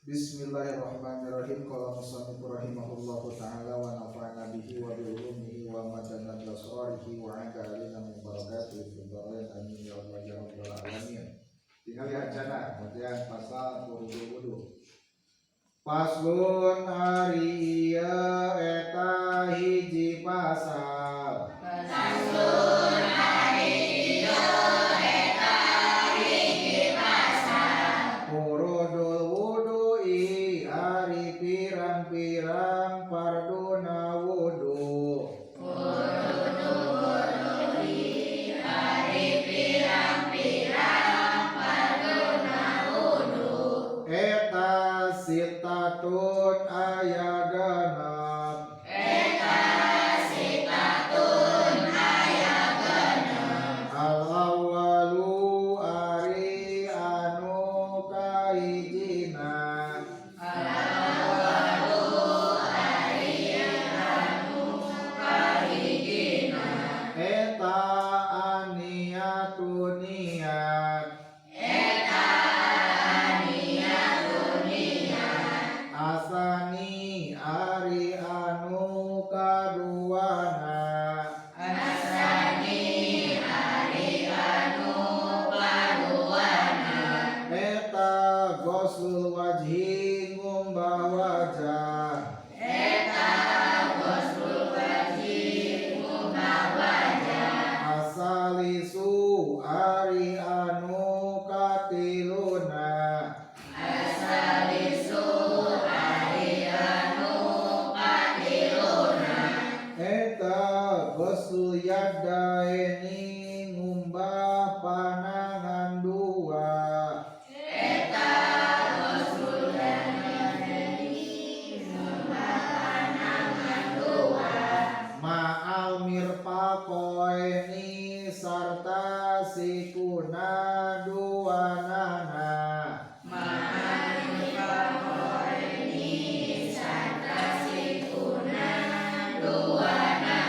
Bismillahirrahmanirrahim. Qala musannif rahimahullahu ta'ala wa nafa'ana bihi wa bi ulumihi wa madana bi asrarihi wa 'ala alina min barakatihi fid dharain amin ya rabbal alamin. Tinggal lihat jana, kemudian pasal wudu. Paslun hari ieu eta hiji pasal. Paslun hari ieu eta hiji pasal. Furudul wudu'i ari pirang-pirang farduna wudu. Furudul wudu'i ari pirang-pirang farduna wudu. Eta sitatun aya genep. Eta sitatun aya genep. Al awwalu ari anu kahijina. Al awwalu ari anu kahijina. Eta aniyatun niat. Asani ari anu kaduana. Asani ari anu kaduana. Eta ghuslul wajhi ngumbah wajah. Eta ghuslul wajhi ngumbah wajah. Asalisu ari anu katiluna. Asalisu eta ghuslul yadaini ngumbah panangan dua. Eta ghuslul yadaini ngumbah panangan dua. Ma'al mirfaqaini sarta sikuna duanana. Ma'al mirfaqaini sarta sikuna duanana.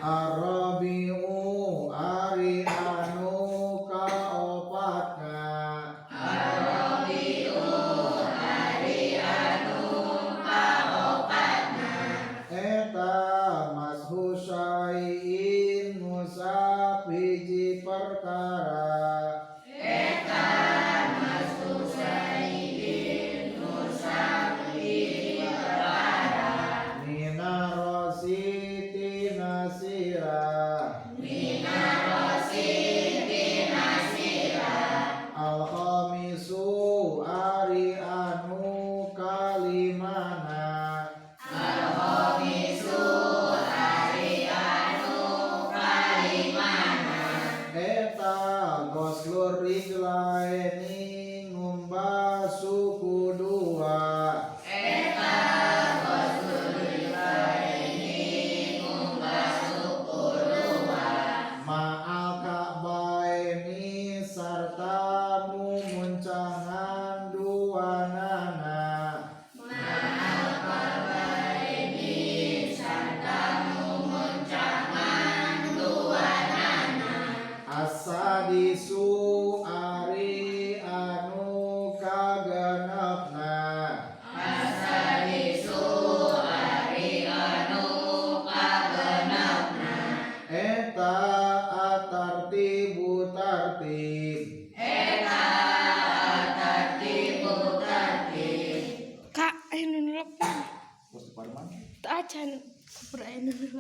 Arabi'u ari anu kaopatna. Arabi'u ari anu kaopatna. Eta mashu syai'in musab hiji perkara. Eta mashu syai'in musab hiji perkara. Minarositi nasira. Minarositi nasira. Al-khamisu ari anu kalimana. Al-khamisu ari anu kalimana. Eta ghuslur rijlaini ngumbah suku dua. Eta ghuslur rijlaini ngumbah suku dua. Ma'al ka'baini sarta mumuncangan duanana. Ma'al ka'baini sarta mumuncangan duanana. Asadisu ari anu kagenepna. Asadisu ari anu kagenepna. Eta atartibu tartib. Eta atartibu tartib. Kak, ayo nunulap. Terus pada mana? Tak acan. Kupur ayo nunulap.